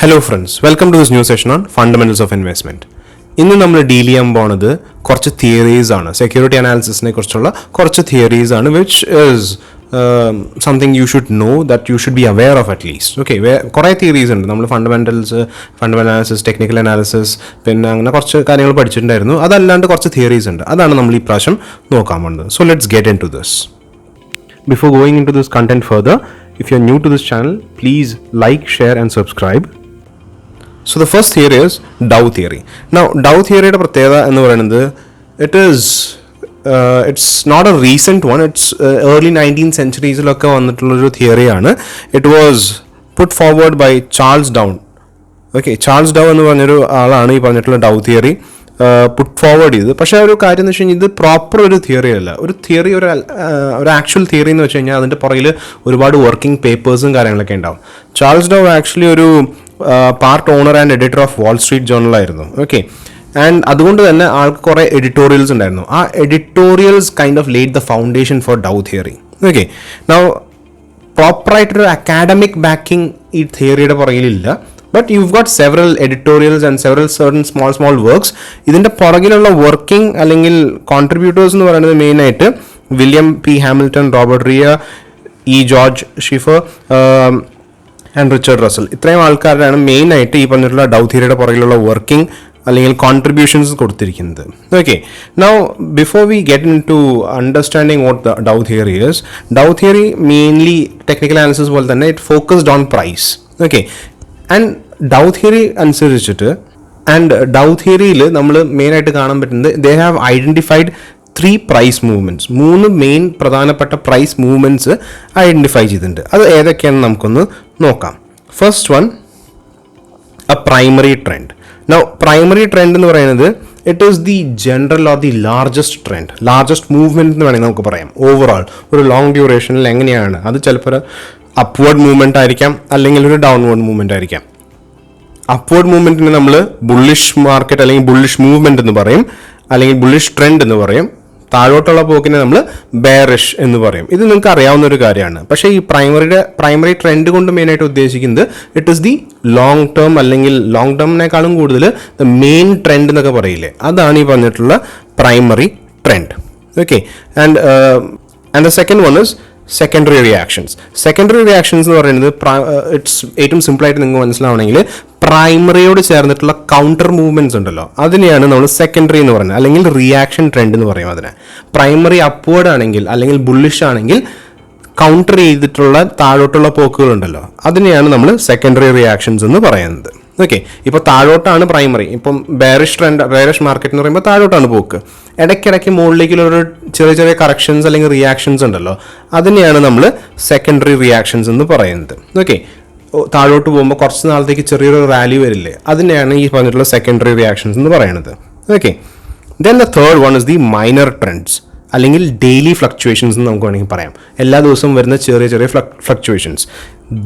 Hello friends, welcome to this new session on Fundamentals of Investment. ഇന്ന് നമ്മൾ deal ചെയ്യാൻ പോണത് കുറച്ച് തിയറീസ് ആണ്. സെക്യൂരിറ്റി അനാലിസിസിനെ കുറിച്ചുള്ള കുറച്ച് തിയറീസ് ആണ്, which is something you should know that you should be aware of at least. Okay, കുറേ തിയറീസ് ഉണ്ട്. നമ്മൾ ഫണ്ടമെൻ്റൽസ്, ഫണ്ടമെൻ്റൽ അനാലിസിസ്, ടെക്നിക്കൽ അനാലിസിസ്, പിന്നെ അങ്ങനെ കുറച്ച് കാര്യങ്ങൾ പഠിച്ചിട്ടുണ്ടായിരുന്നു. അതല്ലാണ്ട് കുറച്ച് തിയറീസ് ഉണ്ട്. അതാണ് നമ്മൾ ഈ പ്രാവശ്യം നോക്കാൻ പോകുന്നത്. So let's get into this. Before going into this content further, if you're new to this channel, please like, share and subscribe. So the first theory is Dow theory. Now Dow theory യുടെ പ്രത്യേകത എന്ന് പറയുന്നത് it's not a recent one. It's early 19th centuries-ലൊക്കെ വന്നിട്ടുള്ളൊരു തിയറിയാണ്. It was put forward by Charles Dow. Okay, Charles Dow എന്ന് പറഞ്ഞൊരു ആളാണ് ഈ പറഞ്ഞിട്ടുള്ള Dow theory put forward ചെയ്ത്. പക്ഷേ ഒരു കാര്യം എന്ന് വെച്ച് കഴിഞ്ഞാൽ ഇത് പ്രോപ്പർ ഒരു തിയറി അല്ല. ഒരു തിയറി, ഒരു ആക്ച്വൽ തിയറി എന്ന് വെച്ച് കഴിഞ്ഞാൽ അതിൻ്റെ പുറകിൽ ഒരുപാട് വർക്കിംഗ് പേപ്പേഴ്സും കാര്യങ്ങളൊക്കെ ഉണ്ടാവും. ചാൾസ് ഡൗ ആക്ച്വലി ഒരു part owner and editor of wall street ജേർണലായിരുന്നു. ഓക്കെ, ആൻഡ് അതുകൊണ്ട് തന്നെ ആൾക്ക് കുറേ എഡിറ്റോറിയൽസ് ഉണ്ടായിരുന്നു. ആ editorials kind of laid the foundation for Dow theory. Okay, now പ്രോപ്പറായിട്ടൊരു അക്കാഡമിക് ബാക്കിംഗ് ഈ തിയറിയുടെ പുറകിലില്ല. But you've got several editorials and several certain small works. ഇതിൻ്റെ പുറകിലുള്ള വർക്കിംഗ് അല്ലെങ്കിൽ കോൺട്രിബ്യൂട്ടേഴ്സ് എന്ന് പറയുന്നത് മെയിനായിട്ട് William P Hamilton, Robert Rhea, E George Schaefer and Richard Russell. ഇത്രയും ആൾക്കാരാണ് മെയിനായിട്ട് ഈ പറഞ്ഞിട്ടുള്ള ഡൗ തിയറിയുടെ പുറകിലുള്ള വർക്കിംഗ് അല്ലെങ്കിൽ കോൺട്രിബ്യൂഷൻസ് കൊടുത്തിരിക്കുന്നത്. Okay, now before we get into understanding what the Dow theory is, Dow theory mainly technical analysis പോലെ തന്നെ it focused on price. Okay, and Dow theory അനുസരിച്ചിട്ട്, ആൻഡ് ഡൗ തിയറിയിൽ നമ്മൾ മെയിനായിട്ട് കാണാൻ പറ്റുന്നത് they have identified 3 price movements. 3 main പ്രധാനപ്പെട്ട price movements identify ചെയ്തിട്ടുണ്ട്. അത് ഏതൊക്കെയാണെന്ന് നമുക്കൊന്ന് നോക്കാം. First one, a primary trend. Now primary trend എന്ന് പറയുന്നത് it is the general or the largest trend, largest movement എന്ന് വേണമെങ്കിൽ നമുക്ക് പറയാം. ഓവറോൾ ഒരു ലോങ് ഡ്യൂറേഷനിൽ എങ്ങനെയാണ് അത് ചിലപ്പോൾ അപ്വേർഡ് മൂവ്മെൻ്റ് ആയിരിക്കാം, അല്ലെങ്കിൽ ഒരു ഡൗൺവേർഡ് മൂവ്മെൻ്റ് ആയിരിക്കാം. അപ്വേർഡ് മൂവ്മെൻറ്റിന് നമ്മൾ ബുള്ളിഷ് മാർക്കറ്റ് അല്ലെങ്കിൽ ബുള്ളിഷ് മൂവ്മെൻറ്റ് എന്ന് പറയും, അല്ലെങ്കിൽ ബുള്ളിഷ് ട്രെൻഡ് എന്ന് പറയും. താഴോട്ടുള്ള പോക്കിനെ നമ്മൾ ബെയറിഷ് എന്ന് പറയും. ഇത് നിങ്ങൾക്ക് അറിയാവുന്ന ഒരു കാര്യമാണ്. പക്ഷേ ഈ പ്രൈമറി ട്രെൻഡ് കൊണ്ട് മെയിനായിട്ട് ഉദ്ദേശിക്കുന്നത് it is the long term, അല്ലെങ്കിൽ ലോങ് ടേമിനേക്കാളും കൂടുതൽ ദ മെയിൻ ട്രെൻഡ് എന്നൊക്കെ പറയില്ലേ, അതാണ് ഈ പറഞ്ഞിട്ടുള്ള primary trend. Okay, and the second one is secondary reactions. Secondary reactions എന്ന് പറയുന്നത് ഇറ്റ്സ് ഏറ്റവും സിമ്പിളായിട്ട് നിങ്ങൾക്ക് മനസ്സിലാവണമെങ്കിൽ പ്രൈമറിയോട് ചേർന്നിട്ടുള്ള കൗണ്ടർ മൂവ്മെൻറ്റ്സ് ഉണ്ടല്ലോ, അതിനെയാണ് നമ്മൾ സെക്കൻഡറി എന്ന് പറയുന്നത്, അല്ലെങ്കിൽ റിയാക്ഷൻ ട്രെൻഡ് എന്ന് പറയും അതിനെ. പ്രൈമറി അപ്വേർഡ് ആണെങ്കിൽ അല്ലെങ്കിൽ ബുള്ളിഷ് ആണെങ്കിൽ കൗണ്ടർ ചെയ്തിട്ടുള്ള താഴോട്ടുള്ള പോക്കുകളുണ്ടല്ലോ, അതിനെയാണ് നമ്മൾ സെക്കൻഡറി റിയാക്ഷൻസ് എന്ന് പറയുന്നത്. ഓക്കെ, ഇപ്പോൾ താഴോട്ടാണ് പ്രൈമറി. ഇപ്പം ബെയറിഷ് മാർക്കറ്റ് എന്ന് പറയുമ്പോൾ താഴോട്ടാണ് പോക്ക്. ഇടയ്ക്കിടയ്ക്ക് മുകളിലേക്കുള്ളൊരു ചെറിയ കറക്ഷൻസ് അല്ലെങ്കിൽ റിയാക്ഷൻസ് ഉണ്ടല്ലോ, അതിനെയാണ് നമ്മൾ സെക്കൻഡറി റിയാക്ഷൻസ് എന്ന് പറയുന്നത്. ഓക്കെ, താഴോട്ട് പോകുമ്പോൾ കുറച്ച് നാളത്തേക്ക് ചെറിയൊരു റാലി വരില്ലേ, അതിനെയാണ് ഈ പറഞ്ഞിട്ടുള്ള സെക്കൻഡറി റിയാക്ഷൻസ് എന്ന് പറയുന്നത്. Okay, then the third one is the minor trends, അല്ലെങ്കിൽ ഡെയിലി ഫ്ലക്ച്വേഷൻസ് എന്ന് നമുക്ക് വേണമെങ്കിൽ പറയാം. എല്ലാ ദിവസവും വരുന്ന ചെറിയ ഫ്ലക്ച്വേഷൻസ്.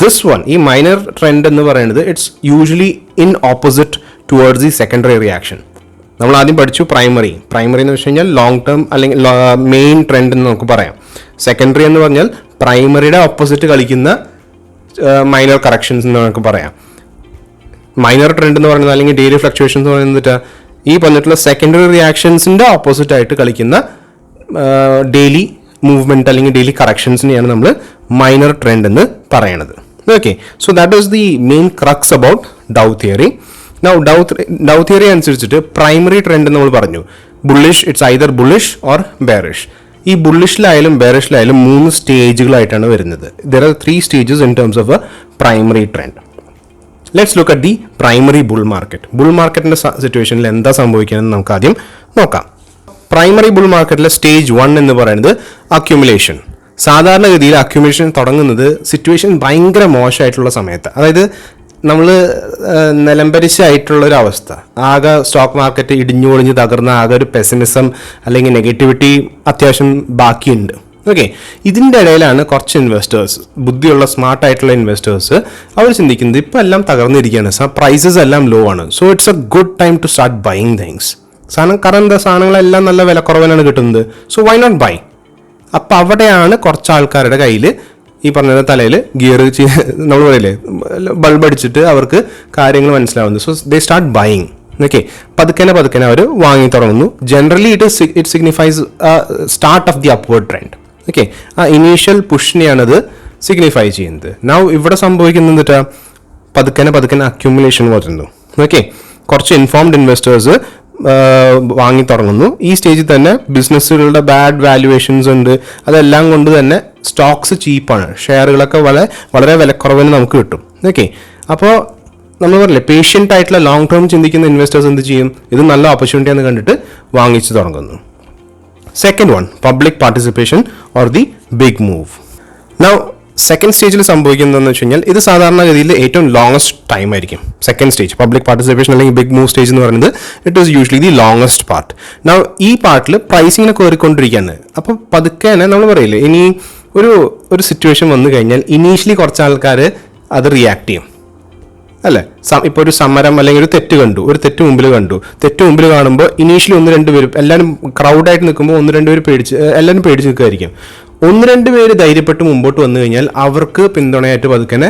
ദിസ് വൺ, ഈ മൈനർ ട്രെൻഡ് എന്ന് പറയുന്നത് it's usually in opposite towards the secondary reaction. നമ്മൾ ആദ്യം പഠിച്ചു പ്രൈമറി എന്ന് വെച്ച് കഴിഞ്ഞാൽ ലോങ് ടേം അല്ലെങ്കിൽ മെയിൻ ട്രെൻഡ് എന്ന് നമുക്ക് പറയാം. സെക്കൻഡറി എന്ന് പറഞ്ഞാൽ പ്രൈമറിയുടെ ഓപ്പോസിറ്റ് കളിക്കുന്ന മൈനർ കറക്ഷൻസ് എന്ന് നമുക്ക് പറയാം. മൈനർ ട്രെൻഡ് എന്ന് പറയുന്നത് അല്ലെങ്കിൽ ഡെയിലി ഫ്ലക്ച്വേഷൻസ് എന്ന് പറയുന്നത് ഈ പറഞ്ഞിട്ടുള്ള സെക്കൻഡറി റിയാക്ഷൻസിൻ്റെ ഓപ്പോസിറ്റ് ആയിട്ട് കളിക്കുന്ന ഡെയിലി മൂവ്മെൻറ്റ് അല്ലെങ്കിൽ ഡെയിലി കറക്ഷൻസിനെയാണ് നമ്മൾ മൈനർ ട്രെൻഡ് എന്ന് പറയണത്. Okay, so that is the main crux about Dow theory. Now Dow theory അനുസരിച്ചിട്ട് പ്രൈമറി ട്രെൻഡ് നമ്മൾ പറഞ്ഞു bullish, it's either bullish or bearish. ഈ ബുള്ളിഷിലായാലും ബെയറിഷിലായാലും 3 സ്റ്റേജുകളായിട്ടാണ് വരുന്നത്. There are 3 stages in terms of a primary trend. Let's look at the primary bull market. Bull മാർക്കറ്റിൻ്റെ സിറ്റുവേഷനിൽ എന്താ സംഭവിക്കുകയെന്ന് നമുക്ക് ആദ്യം നോക്കാം. പ്രൈമറി ബുൾ മാർക്കറ്റിലെ സ്റ്റേജ് 1 എന്ന് പറയുന്നത് അക്യുമുലേഷൻ. സാധാരണഗതിയിൽ അക്യുമുലേഷൻ തുടങ്ങുന്നത് സിറ്റുവേഷൻ ഭയങ്കര മോശമായിട്ടുള്ള സമയത്ത്, അതായത് നമ്മൾ നിലംപരിശായിട്ടുള്ളൊരവസ്ഥ, ആകെ സ്റ്റോക്ക് മാർക്കറ്റ് ഇടിഞ്ഞു പൊളിഞ്ഞ് തകർന്ന ആകെ ഒരു പെസിമിസം അല്ലെങ്കിൽ നെഗറ്റിവിറ്റി അത്യാവശ്യം ബാക്കിയുണ്ട്. ഓക്കെ, ഇതിൻ്റെ ഇടയിലാണ് കുറച്ച് ഇൻവെസ്റ്റേഴ്സ്, ബുദ്ധിയുള്ള സ്മാർട്ടായിട്ടുള്ള ഇൻവെസ്റ്റേഴ്സ്, അവർ ചിന്തിക്കുന്നത് ഇപ്പോൾ എല്ലാം തകർന്നിരിക്കുകയാണ്, പ്രൈസസ് എല്ലാം ലോ ആണ്, so it's a good time to start buying things. കാരണം എന്താ, സാധനങ്ങളെല്ലാം നല്ല വിലക്കുറവിലാണ് കിട്ടുന്നത്, സോ വൈ നോട്ട് ബൈ. അപ്പം അവിടെയാണ് കുറച്ച് ആൾക്കാരുടെ കയ്യിൽ ഈ പറഞ്ഞ തലയിൽ ഗിയർ നമ്മൾ പറയില്ലേ ബൾബ് അടിച്ചിട്ട് അവർക്ക് കാര്യങ്ങൾ മനസ്സിലാവുന്നു. So they start buying. Okay, പതുക്കനെ അവർ വാങ്ങി തുടങ്ങുന്നു. Generally it signifies start of the upward trend. Okay, ആ ഇനീഷ്യൽ പുഷിനെയാണത് സിഗ്നിഫൈ ചെയ്യുന്നത്. നൗ ഇവിടെ സംഭവിക്കുന്നത് പതുക്കനെ അക്യുമുലേഷൻ വരുന്നു. ഓക്കെ, കുറച്ച് ഇൻഫോംഡ് ഇൻവെസ്റ്റേഴ്സ് വാങ്ങി തുടങ്ങുന്നു. ഈ സ്റ്റേജിൽ തന്നെ ബിസിനസ്സുകളുടെ ബാഡ് വാല്യുവേഷൻസ് ഉണ്ട്. അതെല്ലാം കൊണ്ട് തന്നെ സ്റ്റോക്സ് ചീപ്പാണ്, ഷെയറുകളൊക്കെ വളരെ വിലക്കുറവിന് നമുക്ക് കിട്ടും. ഓക്കെ, അപ്പോൾ നമ്മൾ പറയില്ലേ പേഷ്യൻ്റ് ആയിട്ടുള്ള ലോങ് ടേം ചിന്തിക്കുന്ന ഇൻവെസ്റ്റേഴ്സ് എന്ത് ചെയ്യും? ഇത് നല്ല ഓപ്പർച്യൂണിറ്റി എന്ന് കണ്ടിട്ട് വാങ്ങിച്ചു തുടങ്ങുന്നു. Second one, public participation or the big move. Now second സ്റ്റേജിൽ സംഭവിക്കുന്നതെന്ന് വെച്ച് കഴിഞ്ഞാൽ ഇത് സാധാരണഗതിയിൽ ഏറ്റവും ലോങ്ങസ്റ്റ് ടൈം ആയിരിക്കും. സെക്കൻഡ് സ്റ്റേജ് പബ്ലിക് പാർട്ടിസിപ്പേഷൻ അല്ലെങ്കിൽ ബിഗ് മൂവ് സ്റ്റേജ് എന്ന് പറയുന്നത് it is usually the longest part. Now ഈ പാർട്ടിൽ പ്രൈസിങ്ങിനെ കയറിക്കൊണ്ടിരിക്കുകയാണ്. അപ്പോൾ പതുക്കെ തന്നെ നമ്മൾ പറയില്ലേ, ഇനി ഒരു സിറ്റുവേഷൻ വന്നു കഴിഞ്ഞാൽ ഇനീഷ്യലി കുറച്ച് ആൾക്കാർ അത് റിയാക്ട് ചെയ്യും അല്ലേ. ഇപ്പോൾ ഒരു സമരം അല്ലെങ്കിൽ ഒരു തെറ്റ് മുമ്പിൽ കാണുമ്പോൾ ഇനീഷ്യലി 1-2 പേര് എല്ലാവരും ക്രൗഡായിട്ട് നിൽക്കുമ്പോൾ 1-2 പേര് എല്ലാവരും പേടിച്ച് നിൽക്കുമായിരിക്കും. 1-2 പേര് ധൈര്യപ്പെട്ട് മുമ്പോട്ട് വന്നു കഴിഞ്ഞാൽ അവർക്ക് പിന്തുണയായിട്ട് പതുക്കനെ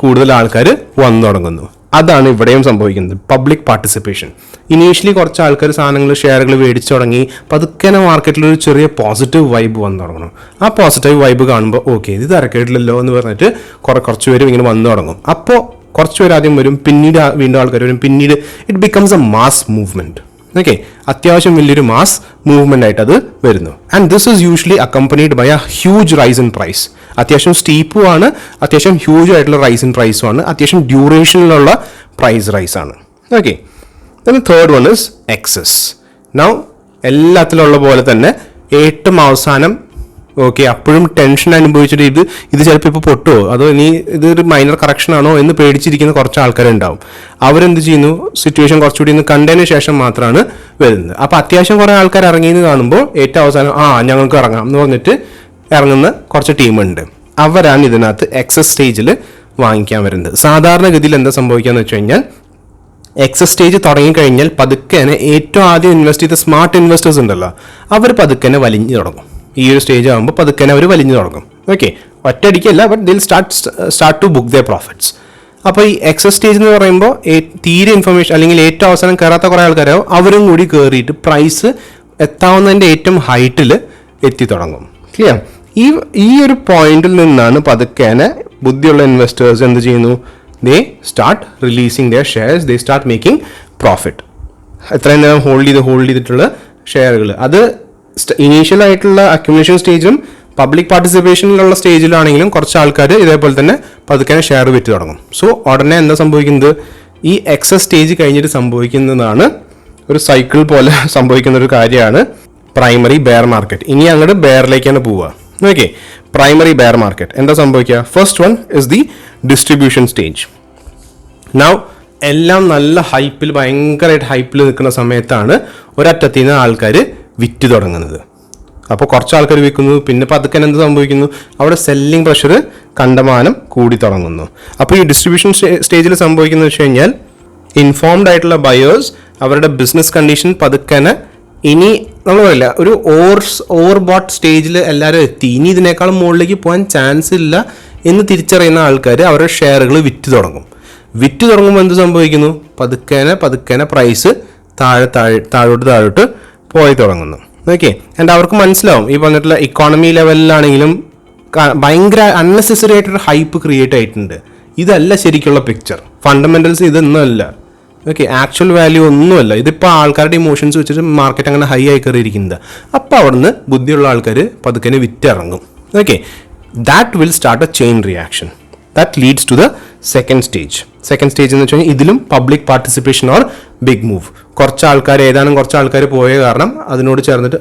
കൂടുതൽ ആൾക്കാർ വന്നു തുടങ്ങുന്നു. അതാണ് ഇവിടെയും സംഭവിക്കുന്നത്, പബ്ലിക് പാർട്ടിസിപ്പേഷൻ. ഇനീഷ്യലി കുറച്ച് ആൾക്കാർ സാധനങ്ങൾ ഷെയറുകൾ മേടിച്ചു തുടങ്ങി, പതുക്കനെ മാർക്കറ്റിൽ ഒരു ചെറിയ പോസിറ്റീവ് വൈബ് വന്നു തുടങ്ങണം. ആ പോസിറ്റീവ് വൈബ് കാണുമ്പോൾ ഓക്കെ ഇത് തരക്കേടില്ലല്ലോ എന്ന് പറഞ്ഞിട്ട് കുറച്ച് പേരും ഇങ്ങനെ വന്നു തുടങ്ങും. അപ്പോൾ കുറച്ച് പേര് ആദ്യം വരും, പിന്നീട് വീണ്ടും ആൾക്കാർ വരും, പിന്നീട് it becomes a mass movement. Okay, അത്യാവശ്യം വലിയൊരു മാസ് മൂവ്മെന്റ് ആയിട്ട് അത് വരുന്നു. And this is usually accompanied by a huge rise in price. അത്യാവശ്യം സ്റ്റീപ്പും ആണ്, അത്യാവശ്യം ഹ്യൂജ് ആയിട്ടുള്ള റൈസ് ഇൻ പ്രൈസും ആണ്, അത്യാവശ്യം ഡ്യൂറേഷനിലുള്ള പ്രൈസ് റൈസ് ആണ്. Okay, third one is excess. Now എല്ലാത്തിലുള്ള പോലെ തന്നെ ഏറ്റവും അവസാനം ഓക്കെ അപ്പോഴും ടെൻഷൻ അനുഭവിച്ചിട്ട് ഇത് ചിലപ്പോൾ ഇപ്പോൾ പൊട്ടുമോ അതോ ഇനി ഇതൊരു മൈനർ കറക്ഷൻ ആണോ എന്ന് പേടിച്ചിരിക്കുന്ന കുറച്ച് ആൾക്കാരുണ്ടാവും. അവരെന്ത് ചെയ്യുന്നു, സിറ്റുവേഷൻ കുറച്ചുകൂടി ഒന്ന് കണ്ടതിന് ശേഷം മാത്രമാണ് വരുന്നത്. അപ്പോൾ അത്യാവശ്യം കുറേ ആൾക്കാർ ഇറങ്ങിയെന്ന് കാണുമ്പോൾ ഏറ്റവും അവസാനം ഞങ്ങൾക്ക് ഇറങ്ങാം എന്ന് പറഞ്ഞിട്ട് ഇറങ്ങുന്ന കുറച്ച് ടീമുണ്ട്. അവരാണ് ഇതിനകത്ത് എക്സസ് സ്റ്റേജിൽ വാങ്ങിക്കാൻ വരുന്നത്. സാധാരണഗതിയിൽ എന്താ സംഭവിക്കാന്ന് വെച്ച് കഴിഞ്ഞാൽ എക്സസ് സ്റ്റേജ് തുടങ്ങിക്കഴിഞ്ഞാൽ പതുക്കനെ ഏറ്റവും ആദ്യം ഇൻവെസ്റ്റ് ചെയ്ത സ്മാർട്ട് ഇൻവെസ്റ്റേഴ്സ് ഉണ്ടല്ലോ, അവർ പതുക്കനെ വലിഞ്ഞു തുടങ്ങും. ഈ ഒരു സ്റ്റേജ് ആകുമ്പോൾ പതുക്കനെ അവർ വലിഞ്ഞു തുടങ്ങും. ഓക്കെ, ഒറ്റയടിക്കല്ല, but they'll start to book the profits. അപ്പോൾ ഈ എക്സസ് സ്റ്റേജ് എന്ന് പറയുമ്പോൾ തീരെ ഇൻഫർമേഷൻ അല്ലെങ്കിൽ ഏറ്റവും അവസാനം കയറാത്ത കുറേ ആൾക്കാരാവും, അവരും കൂടി കയറിയിട്ട് പ്രൈസ് എത്താവുന്നതിൻ്റെ ഏറ്റവും ഹൈറ്റിൽ എത്തി തുടങ്ങും. ക്ലിയർ? ഈ ഒരു പോയിന്റിൽ നിന്നാണ് പതുക്കനെ ബുദ്ധിയുള്ള ഇൻവെസ്റ്റേഴ്സ് എന്ത് ചെയ്യുന്നു, they start releasing their shares, they start making profit. എത്രയും നേരം ഹോൾഡ് ചെയ്തിട്ടുള്ള ഷെയറുകൾ അത് ഇനീഷ്യൽ ആയിട്ടുള്ള അക്യുമുലേഷൻ സ്റ്റേജിലും പബ്ലിക് പാർട്ടിസിപ്പേഷനിലുള്ള സ്റ്റേജിലാണെങ്കിലും കുറച്ച് ആൾക്കാർ ഇതേപോലെ തന്നെ പതുക്കെ ഷെയർ വിറ്റ് തുടങ്ങും. സോ ഉടനെ എന്താ സംഭവിക്കുന്നത്, ഈ എക്സസ് സ്റ്റേജ് കഴിഞ്ഞിട്ട് സംഭവിക്കുന്നതാണ് ഒരു സൈക്കിൾ പോലെ സംഭവിക്കുന്ന ഒരു കാര്യമാണ് പ്രൈമറി ബെയർ മാർക്കറ്റ്. ഇനി അങ്ങോട്ട് ബെയറിലേക്കാണ് പോവുക. ഓക്കെ, പ്രൈമറി ബെയർ മാർക്കറ്റ് എന്താ സംഭവിക്കുക? First one is the distribution stage. Now എല്ലാം നല്ല ഹൈപ്പിൽ ഭയങ്കരമായിട്ട് ഹൈപ്പിൽ നിൽക്കുന്ന സമയത്താണ് ഒരറ്റത്തിൽ നിന്ന് ആൾക്കാർ വിറ്റ് തുടങ്ങുന്നത്. അപ്പോൾ കുറച്ച് ആൾക്കാർ വിൽക്കുന്നു, പിന്നെ പതുക്കെ എന്ത് സംഭവിക്കുന്നു, അവിടെ സെല്ലിംഗ് പ്രഷർ കണ്ടമാനം കൂടി തുടങ്ങുന്നു. അപ്പോൾ ഈ ഡിസ്ട്രിബ്യൂഷൻ സ്റ്റേജിൽ സംഭവിക്കുന്നത് വെച്ച് കഴിഞ്ഞാൽ ഇൻഫോംഡ് ആയിട്ടുള്ള ബയേഴ്സ് അവരുടെ ബിസിനസ് കണ്ടീഷൻ പതുക്കനെ ഇനി നമ്മൾ പറയില്ല ഒരു ഓവർ ബോട്ട് സ്റ്റേജിൽ എല്ലാവരും എത്തി, ഇനി ഇതിനേക്കാളും മുകളിലേക്ക് പോകാൻ ചാൻസ് ഇല്ല എന്ന് തിരിച്ചറിയുന്ന ആൾക്കാർ അവരുടെ ഷെയറുകൾ വിറ്റ് തുടങ്ങുമ്പോൾ എന്ത് സംഭവിക്കുന്നു, പതുക്കനെ പ്രൈസ് താഴോട്ട് പോയി തുടങ്ങുന്നു. ഓക്കെ, ആൻഡ് അവർക്ക് മനസ്സിലാവും ഈ പറഞ്ഞിട്ടുള്ള ഇക്കോണമി ലെവലിലാണെങ്കിലും ഭയങ്കര അൺനെസസറി ആയിട്ടൊരു ഹൈപ്പ് ക്രിയേറ്റ് ആയിട്ടുണ്ട്. ഇതല്ല ശരിക്കുള്ള പിക്ചർ, ഫണ്ടമെന്റൽസ് ഇതൊന്നുമല്ല. ഓക്കെ, ആക്ച്വൽ വാല്യൂ ഒന്നുമല്ല. ഇതിപ്പോൾ ആൾക്കാരുടെ ഇമോഷൻസ് വെച്ചിട്ട് മാർക്കറ്റ് അങ്ങനെ ഹൈ ആയി കയറിയിരിക്കുന്നത്. അപ്പോൾ അവിടുന്ന് ബുദ്ധിയുള്ള ആൾക്കാർ പതുക്കനെ വിറ്റിറങ്ങും. Okay, that will start a chain reaction that leads to the second stage എന്ന് വെച്ച് കഴിഞ്ഞാൽ ഇതിലും public participation or big move. കുറച്ച് ആൾക്കാർ പോയ കാരണം അതിനോട് ചേർന്നിട്ട്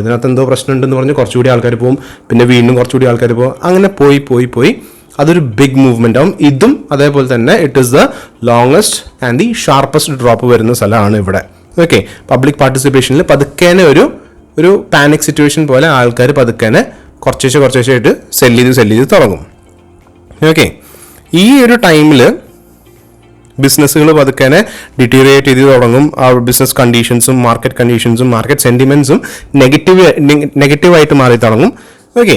ഇതിനകത്ത് എന്തോ പ്രശ്നമുണ്ടെന്ന് പറഞ്ഞ് കുറച്ചുകൂടി ആൾക്കാർ പോകും, പിന്നെ വീണ്ടും കുറച്ചുകൂടി ആൾക്കാർ പോകും, അങ്ങനെ പോയി അതൊരു ബിഗ് മൂവ്മെന്റ് ആവും. ഇതും അതേപോലെ തന്നെ it is the longest and the sharpest drop വരുന്ന സ്ഥലമാണ് ഇവിടെ. ഓക്കെ, പബ്ലിക് പാർട്ടിസിപ്പേഷനിൽ പതുക്കേനെ ഒരു പാനിക് സിറ്റുവേഷൻ പോലെ ആൾക്കാർ പതുക്കേനെ കുറച്ചേശായിട്ട് സെല്ല് ചെയ്ത് തുടങ്ങും. ഓക്കെ, ഈ ഒരു ടൈമിൽ ബിസിനസ്സുകൾ പതുക്കനെ ഡിറ്റീറിയേറ്റ് ചെയ്ത് തുടങ്ങും. ആ ബിസിനസ് കണ്ടീഷൻസും മാർക്കറ്റ് സെന്റിമെന്റ്സും നെഗറ്റീവായിട്ട് മാറി തുടങ്ങും. ഓക്കെ,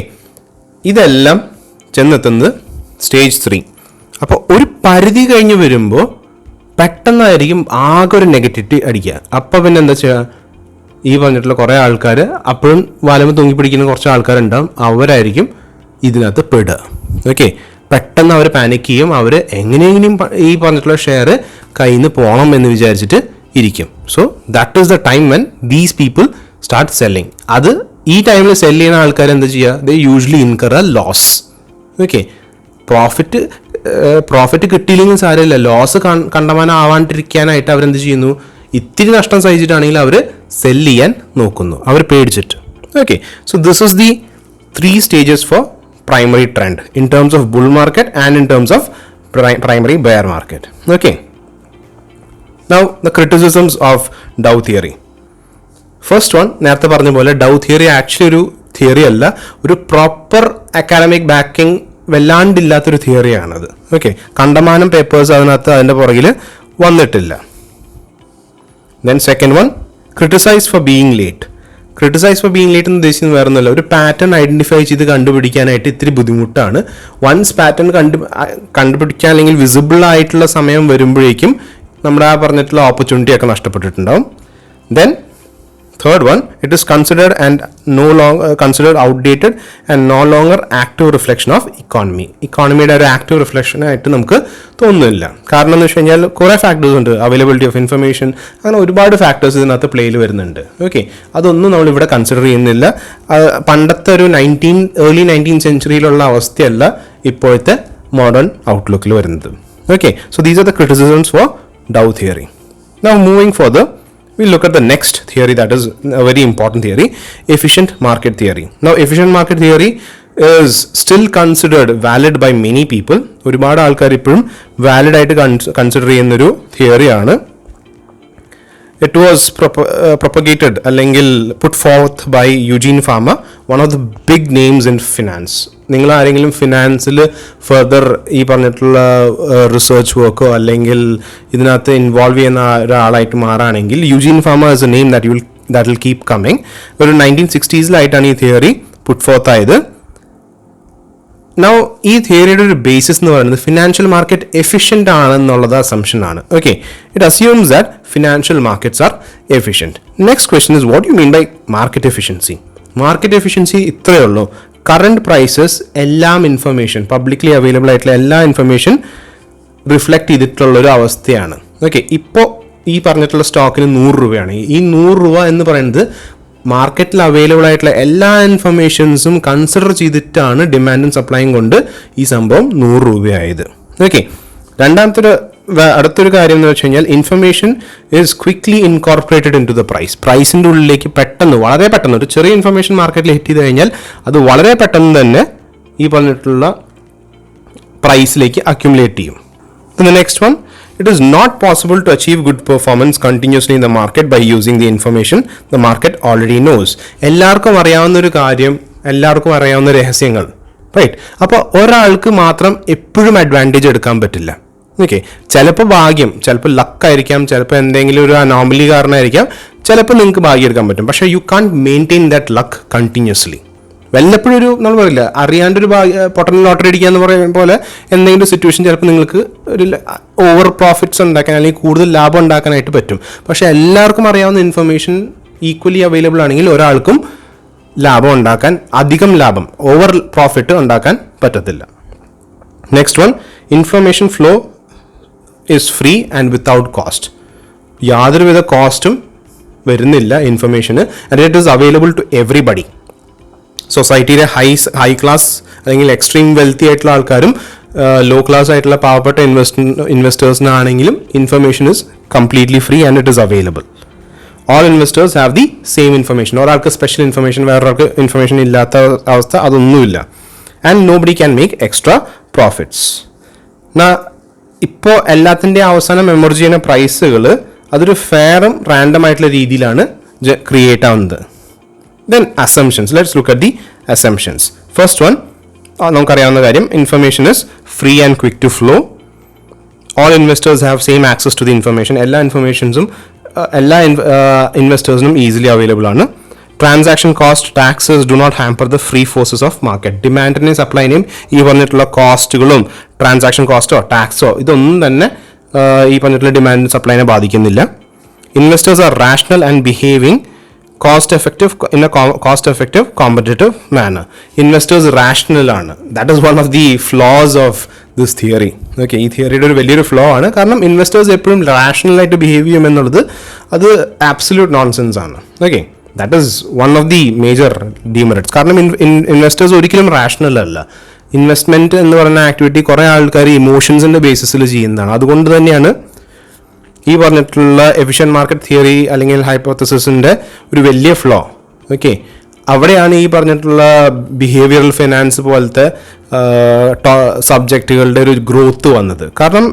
ഇതെല്ലാം ചെന്നെത്തുന്നത് സ്റ്റേജ് 3. അപ്പോൾ ഒരു പരിധി കഴിഞ്ഞ് വരുമ്പോൾ പെട്ടെന്നായിരിക്കും ആകെ ഒരു നെഗറ്റിവിറ്റി അടിക്കുക. അപ്പോൾ പിന്നെ എന്താ ചെയ്യുക, ഈ പറഞ്ഞിട്ടുള്ള കുറേ ആൾക്കാർ അപ്പോഴും വാലമ്പ് തൂങ്ങിപ്പിടിക്കുന്ന കുറച്ച് ആൾക്കാരുണ്ടാവും, അവരായിരിക്കും ഇതിനകത്ത് പെടുക. ഓക്കെ, പെട്ടെന്ന് അവർ പാനിക് ചെയ്യും, അവർ എങ്ങനെയെങ്കിലും ഈ പറഞ്ഞിട്ടുള്ള ഷെയർ കയ്യിൽ നിന്ന് പോകണം എന്ന് വിചാരിച്ചിട്ട് ഇരിക്കും. So that is the time when these people start selling. അത് ഈ ടൈമിൽ സെല്ല് ചെയ്യുന്ന ആൾക്കാർ എന്താ ചെയ്യുക, they usually incur a loss. Okay, profit കിട്ടിയില്ലെങ്കിൽ സാരമില്ല, ലോസ് കണ്ടമാനം ആവാണ്ടിരിക്കാനായിട്ട് അവരെന്ത് ചെയ്യുന്നു, ഇത്തിരി നഷ്ടം സഹിച്ചിട്ടാണെങ്കിൽ അവർ സെല്ല് ചെയ്യാൻ നോക്കുന്നു, അവർ പേടിച്ചിട്ട്. Okay, so this is the 3 stages for primary trend in terms of bull market and in terms of primary bear market. Okay, now the criticisms of Dow theory. First one, നേരത്തെ പറഞ്ഞ പോലെ Dow theory actually ഒരു theory അല്ല, ഒരു proper academic backing വല്ലാണ്ടില്ലാത്തൊരു തിയറിയാണത്. Okay, കണ്ടമാനം papers അതിനകത്ത് അതിൻ്റെ പുറകിൽ വന്നിട്ടില്ല. Then second one, criticise for being late. Criticise for being late എന്ന് ഉദ്ദേശിക്കുന്നത് വേറെ ഒന്നുമില്ല, ഒരു പാറ്റേൺ ഐഡൻറ്റിഫൈ ചെയ്ത് കണ്ടുപിടിക്കാനായിട്ട് ഇത്തിരി ബുദ്ധിമുട്ടാണ്. വൺസ് പാറ്റേൺ കണ്ടുപിടിക്കാൻ അല്ലെങ്കിൽ വിസിബിൾ ആയിട്ടുള്ള സമയം വരുമ്പോഴേക്കും നമ്മുടെ ആ പറഞ്ഞിട്ടുള്ള ഓപ്പർച്യൂണിറ്റി ഒക്കെ നഷ്ടപ്പെട്ടിട്ടുണ്ടാവും. Then third one, it is considered and no longer considered outdated and no longer active reflection of economy. ഇക്കോണമിയുടെ ഒരു ആക്റ്റീവ് റിഫ്ലക്ഷൻ ആയിട്ട് നമുക്ക് തോന്നുന്നില്ല. കാരണം എന്ന് വെച്ച് കഴിഞ്ഞാൽ കുറേ ഫാക്ടേഴ്സ് ഉണ്ട്, അവൈലബിലിറ്റി ഓഫ് ഇൻഫർമേഷൻ, അങ്ങനെ ഒരുപാട് ഫാക്ടേഴ്സ് ഇതിനകത്ത് പ്ലേയിൽ വരുന്നുണ്ട്. ഓക്കെ, അതൊന്നും നമ്മളിവിടെ കൺസിഡർ ചെയ്യുന്നില്ല. പണ്ടത്തെ ഒരു ഏർലി 19th centuryയിലുള്ള അവസ്ഥയല്ല ഇപ്പോഴത്തെ മോഡേൺ ഔട്ട്ലുക്കിൽ വരുന്നത്. Okay, so these are the criticisms for Dow theory. Now moving further, we'll look at the next theory, that is a very important theory, efficient market theory. Now efficient market theory is still considered valid by many people. ഒരുപാട് ആൾക്കാർ ഇപ്പോഴും valid ആയിട്ട് consider ചെയ്യുന്നൊരു തിയറിയാണ്. It was propagated അല്ലെങ്കിൽ put forth by Eugene Fama, one of the big names in finance. നിങ്ങൾ ആരെങ്കിലും ഫിനാൻസിൽ further ഈ പറഞ്ഞിട്ടുള്ള റിസർച്ച് വർക്കോ അല്ലെങ്കിൽ ഇതിനകത്ത് ഇൻവോൾവ് ചെയ്യുന്ന ഒരാളായിട്ട് മാറുകയാണെങ്കിൽ Eugene Fama is a name that will keep coming. ഒരു 1960s ഈ തിയറി പുട്ട് ഫോർത്ത് ആയത്. നൗ ഈ തിയറിയുടെ ഒരു ബേസിസ് എന്ന് പറയുന്നത് ഫിനാൻഷ്യൽ മാർക്കറ്റ് എഫിഷ്യൻ്റ് ആണെന്നുള്ളത് അസംഷൻ ആണ്. Okay, it assumes that financial markets are efficient. Next question is what you mean by market efficiency. Market efficiency ഇത്രയേ ഉള്ളൂ, കറണ്ട് പ്രൈസസ് എല്ലാം ഇൻഫർമേഷൻ, പബ്ലിക്ലി അവൈലബിൾ ആയിട്ടുള്ള എല്ലാ ഇൻഫർമേഷൻ റിഫ്ലക്റ്റ് ചെയ്തിട്ടുള്ളൊരു അവസ്ഥയാണ്. ഓക്കെ, ഇപ്പോൾ ഈ പറഞ്ഞിട്ടുള്ള സ്റ്റോക്കിന് 100 രൂപയാണ്. ഈ 100 രൂപ എന്ന് പറയുന്നത് മാർക്കറ്റിൽ അവൈലബിൾ ആയിട്ടുള്ള എല്ലാ ഇൻഫർമേഷൻസും കൺസിഡർ ചെയ്തിട്ടാണ് ഡിമാൻഡും സപ്ലൈയും കൊണ്ട് ഈ സംഭവം 100 രൂപയായത്. ഓക്കെ, അടുത്തൊരു കാര്യം എന്ന് വെച്ച് കഴിഞ്ഞാൽ information is quickly incorporated into the price. പ്രൈസിൻ്റെ ഉള്ളിലേക്ക് വളരെ പെട്ടെന്ന് ഒരു ചെറിയ ഇൻഫർമേഷൻ മാർക്കറ്റിൽ ഹിറ്റ് ചെയ്ത് കഴിഞ്ഞാൽ അത് വളരെ പെട്ടെന്ന് തന്നെ ഈ പറഞ്ഞിട്ടുള്ള പ്രൈസിലേക്ക് അക്യുമുലേറ്റ് ചെയ്യും. The next one, it is not possible to achieve good performance continuously in the market by using the information the market already knows. എല്ലാവർക്കും അറിയാവുന്ന ഒരു കാര്യം, എല്ലാവർക്കും അറിയാവുന്ന രഹസ്യങ്ങൾ, റൈറ്റ്? അപ്പോൾ ഒരാൾക്ക് മാത്രം എപ്പോഴും അഡ്വാൻറ്റേജ് എടുക്കാൻ പറ്റില്ല. ഓക്കെ, ചിലപ്പോൾ ഭാഗ്യം, ചിലപ്പോൾ ലക്കായിരിക്കാം, ചിലപ്പോൾ എന്തെങ്കിലും ഒരു അനോമലി കാരണമായിരിക്കാം, ചിലപ്പോൾ നിങ്ങൾക്ക് ഭാഗ്യം എടുക്കാൻ പറ്റും. പക്ഷേ U can't maintain that luck continuously. വല്ലപ്പോഴും ഒരു നമ്മൾ പറയില്ല, അറിയാണ്ടൊരു പൊട്ടൻ ലോട്ടറി അടിക്കുക എന്ന് പറയുന്ന പോലെ എന്തെങ്കിലും സിറ്റുവേഷൻ ചിലപ്പോൾ നിങ്ങൾക്ക് ഒരു ഓവർ പ്രോഫിറ്റ്സ് ഉണ്ടാക്കാൻ അല്ലെങ്കിൽ കൂടുതൽ ലാഭം ഉണ്ടാക്കാനായിട്ട് പറ്റും. പക്ഷേ എല്ലാവർക്കും അറിയാവുന്ന ഇൻഫർമേഷൻ ഈക്വലി അവൈലബിൾ ആണെങ്കിൽ ഒരാൾക്കും ലാഭം ഉണ്ടാക്കാൻ, അധികം ലാഭം, ഓവർ പ്രോഫിറ്റ് ഉണ്ടാക്കാൻ പറ്റത്തില്ല. Next one, information flow is free and without cost. യാതൊരുവിധ കോസ്റ്റും വരുന്നില്ല ഇൻഫർമേഷന്, and it is available to everybody. സൊസൈറ്റിയിലെ ഹൈ ക്ലാസ് അല്ലെങ്കിൽ എക്സ്ട്രീം വെൽത്തി ആയിട്ടുള്ള ആൾക്കാരും ലോ ക്ലാസ് ആയിട്ടുള്ള പാവപ്പെട്ട ഇൻവെസ്റ്റേഴ്സിനാണെങ്കിലും information is completely free and it is available. All investors have the same information. ഒരാൾക്ക് സ്പെഷ്യൽ ഇൻഫർമേഷൻ, വേറൊരാൾക്ക് ഇൻഫർമേഷൻ ഇല്ലാത്ത അവസ്ഥ അതൊന്നുമില്ല. And nobody can make extra profits. ഇപ്പോൾ എല്ലാത്തിൻ്റെ അവസാനം എമർജ് ചെയ്യുന്ന പ്രൈസുകൾ അതൊരു ഫെയറും റാൻഡം ആയിട്ടുള്ള രീതിയിലാണ് ക്രിയേറ്റ് ആവുന്നത്. Then assumptions. Let's look at the assumptions. First one, നമുക്കറിയാവുന്ന കാര്യം, information is free and quick to flow. All investors have same access to the information. എല്ലാ ഇൻഫർമേഷൻസും എല്ലാ ഇൻവെസ്റ്റേഴ്സിനും ഈസിലി അവൈലബിൾ ആണ്. Transaction cost taxes do not hamper the free forces of market. ഡിമാൻഡിനെയും സപ്ലൈനെയും ഈ പറഞ്ഞിട്ടുള്ള കോസ്റ്റുകളും ട്രാൻസാക്ഷൻ കോസ്റ്റോ ടാക്സോ ഇതൊന്നും തന്നെ ഈ പറഞ്ഞിട്ടുള്ള ഡിമാൻഡ് സപ്ലൈനെ ബാധിക്കുന്നില്ല. Investors R rational and behaving cost effective in a cost effective competitive manner. Investors rational ആണ്. That is one of the flaws of this theory. Okay, ഈ തിയറിയുടെ ഒരു വലിയൊരു ഫ്ലോ ആണ്. കാരണം ഇൻവെസ്റ്റേഴ്സ് എപ്പോഴും റാഷണൽ ആയിട്ട് ബിഹേവ് ചെയ്യും എന്നുള്ളത് അത് ആബ്സല്യൂട്ട് നോൺസെൻസ് ആണ്. Okay, that is one of the major demerits. കാരണം ഇൻവെസ്റ്റേഴ്സ് ഒരിക്കലും റാഷണൽ അല്ല. ഇൻവെസ്റ്റ്മെന്റ് എന്ന് പറയുന്ന ആക്ടിവിറ്റി കുറേ ആൾക്കാർ ഇമോഷൻസിന്റെ ബേസിസിൽ ചെയ്യുന്നതാണ്. അതുകൊണ്ട് തന്നെയാണ് ഈ പറഞ്ഞിട്ടുള്ള എഫിഷ്യൻറ്റ് മാർക്കറ്റ് തിയറി അല്ലെങ്കിൽ ഹൈപ്പോത്തസിസിൻ്റെ ഒരു വലിയ ഫ്ലോ. ഓക്കെ, അവിടെയാണ് ഈ പറഞ്ഞിട്ടുള്ള ബിഹേവിയറൽ ഫിനാൻസ് പോലത്തെ സബ്ജക്റ്റുകളുടെ ഒരു ഗ്രോത്ത് വന്നത്. കാരണം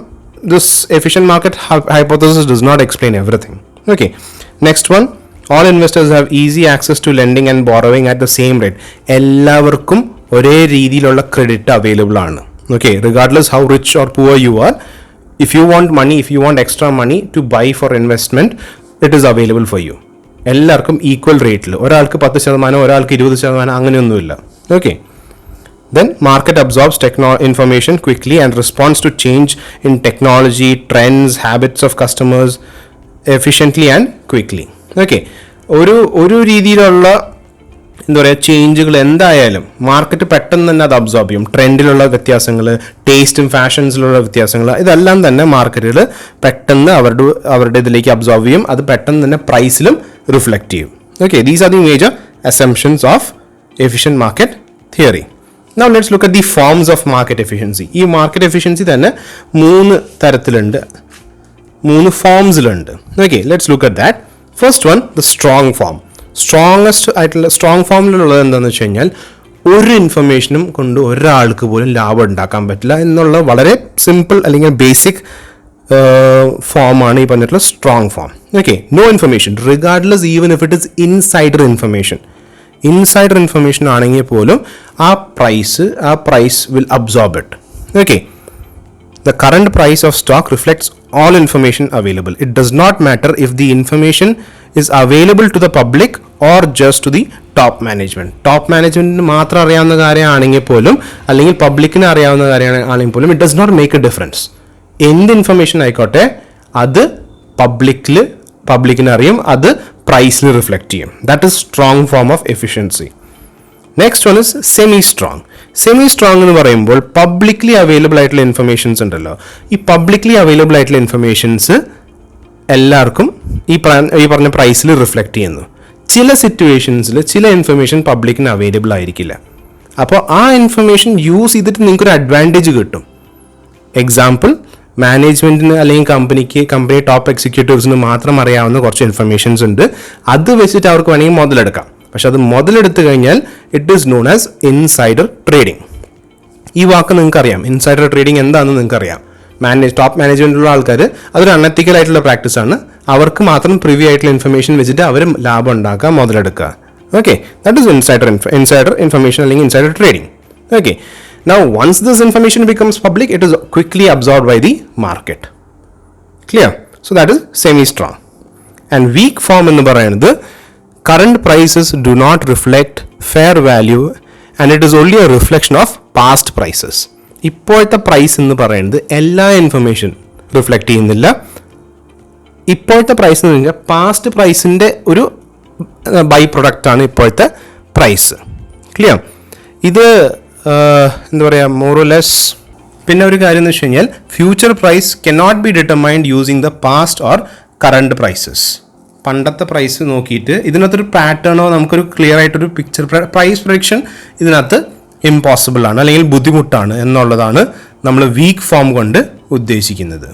this efficient market hypothesis does not explain everything. Okay, next one, all investors have easy access to lending and borrowing at the same rate. എല്ലാവർക്കും ഒരേ രീതിയിലുള്ള ക്രെഡിറ്റ് അവൈലബിൾ ആണ്. Okay, regardless how rich or poor you are, if you want money, if you want extra money to buy for investment, it is available for you. എല്ലാവർക്കും equal റേറ്റിൽ, ഒരാൾക്ക് 10%, ഒരാൾക്ക് 20%, അങ്ങനെയൊന്നുമില്ല. Okay, then market absorbs information quickly and responds to change in technology, trends, habits of customers efficiently and quickly. Okay, ഒരു രീതിയിലുള്ള എന്താ പറയുക ചേഞ്ചുകൾ എന്തായാലും മാർക്കറ്റ് പെട്ടെന്ന് തന്നെ അത് അബ്സോർബ് ചെയ്യും. ട്രെൻഡിലുള്ള വ്യത്യാസങ്ങൾ, ടേസ്റ്റും ഫാഷൻസിലുള്ള വ്യത്യാസങ്ങൾ, ഇതെല്ലാം തന്നെ മാർക്കറ്റുകൾ പെട്ടെന്ന് അവരുടെ ഇതിലേക്ക് അബ്സോർബ് ചെയ്യും. അത് പെട്ടെന്ന് തന്നെ പ്രൈസിലും റിഫ്ലക്റ്റ് ചെയ്യും. Okay, these are the major assumptions of efficient market theory. Now let's look at the forms of market efficiency. ഈ മാർക്കറ്റ് എഫിഷ്യൻസി തന്നെ 3 തരത്തിലുണ്ട്, 3 ഫോംസിലുണ്ട്. Okay, let's look at that. First one, the strong form. Strongest ആയിട്ടുള്ള strong ഫോമിലുള്ളത് എന്താണെന്ന് വെച്ച് കഴിഞ്ഞാൽ ഒരു ഇൻഫർമേഷനും കൊണ്ട് ഒരാൾക്ക് പോലും ലാഭം ഉണ്ടാക്കാൻ പറ്റില്ല എന്നുള്ള വളരെ സിമ്പിൾ അല്ലെങ്കിൽ ബേസിക് ഫോമാണ് ഈ പറഞ്ഞിട്ടുള്ള strong form. Okay, no information regardless even if it is insider information. Insider information ആണെങ്കിൽ പോലും ആ price will absorb it. Okay, the current price of stock reflects all information available. It does not matter if the information is available to the public or just to the top management. Top management മാത്രം അറിയാവുന്ന കാര്യമാണെങ്കിൽ പോലും അല്ലെങ്കിൽ പബ്ലിക്കിന് അറിയാവുന്ന കാര്യമാണെങ്കിൽ പോലും it does not make a difference. എന്ത് ഇൻഫർമേഷൻ ആയിക്കോട്ടെ അത് പബ്ലിക്കിന് അറിയും, അത് പ്രൈസിൽ റിഫ്ലക്റ്റ് ചെയ്യും. That is strong form of efficiency. Next one is semi strong. Semi strong എന്ന് പറയുമ്പോൾ പബ്ലിക്ലി അവൈലബിൾ ആയിട്ടുള്ള ഇൻഫർമേഷൻസ് ഉണ്ടല്ലോ, ഈ പബ്ലിക്ലി അവൈലബിൾ ആയിട്ടുള്ള ഇൻഫർമേഷൻസ് എല്ലാവർക്കും ഈ പറഞ്ഞ പ്രൈസിൽ റിഫ്ലക്റ്റ് ചെയ്യുന്നു. ചില സിറ്റുവേഷൻസിൽ ചില ഇൻഫർമേഷൻ പബ്ലിക്കിന് അവൈലബിൾ ആയിരിക്കില്ല. അപ്പോൾ ആ ഇൻഫർമേഷൻ യൂസ് ചെയ്തിട്ട് നിങ്ങൾക്കൊരു അഡ്വാൻറ്റേജ് കിട്ടും. എക്സാമ്പിൾ, മാനേജ്മെൻറ്റിന് അല്ലെങ്കിൽ കമ്പനി ടോപ്പ് എക്സിക്യൂട്ടീവ്സിന് മാത്രം അറിയാവുന്ന കുറച്ച് ഇൻഫർമേഷൻസ് ഉണ്ട്. അത് വെച്ചിട്ട് അവർക്ക് വേണമെങ്കിൽ മുതലെടുക്കാം. പക്ഷെ അത് മുതലെടുത്ത് കഴിഞ്ഞാൽ it is known as insider trading. ഈ വാക്ക് നിങ്ങൾക്കറിയാം, ഇൻസൈഡർ ട്രേഡിംഗ് എന്താണെന്ന് നിങ്ങൾക്കറിയാം. ടോപ്പ് മാനേജ്മെൻറ്റിലുള്ള ആൾക്കാർ അതൊരു അൺഎത്തിക്കൽ ആയിട്ടുള്ള പ്രാക്ടീസാണ്. അവർക്ക് മാത്രം പ്രിവ്യൂ ആയിട്ടുള്ള ഇൻഫർമേഷൻ വെച്ചിട്ട് അവർ ലാഭം ഉണ്ടാക്കുക, മുതലെടുക്കുക. Okay, that is insider information അല്ലെങ്കിൽ insider trading. Okay, now once this information becomes public it is quickly absorbed by the market. Clear? So that is semi strong. And weak form എന്ന് പറയുന്നത് current prices do not reflect fair value and it is only a reflection of past prices. ഇപ്പോഴത്തെ price എന്ന് പറയുന്നത് എല്ലാ information reflect ചെയ്യുന്നില്ല. ഇപ്പോഴത്തെ price എന്ന് പറഞ്ഞാൽ പാസ്റ്റ് പ്രൈസിൻ്റെ ഒരു ബൈ പ്രൊഡക്റ്റ് ആണ് ഇപ്പോഴത്തെ പ്രൈസ്. ക്ലിയർ? ഇത് എന്താ പറയുക, മോർ ഓർ ലെസ്. പിന്നെ ഒരു കാര്യം എന്ന് വെച്ച് കഴിഞ്ഞാൽ future price cannot be determined using the past or current prices. പണ്ടത്തെ പ്രൈസ് നോക്കിയിട്ട് ഇതിനകത്തൊരു പാറ്റേണോ നമുക്കൊരു ക്ലിയർ ആയിട്ടൊരു പിക്ചർ പ്രൈസ് പ്രൊഡിക്ഷൻ ഇതിനകത്ത് ഇമ്പോസിബിൾ ആണ് അല്ലെങ്കിൽ ബുദ്ധിമുട്ടാണ് എന്നുള്ളതാണ് നമ്മൾ വീക്ക് ഫോം കൊണ്ട് ഉദ്ദേശിക്കുന്നത്.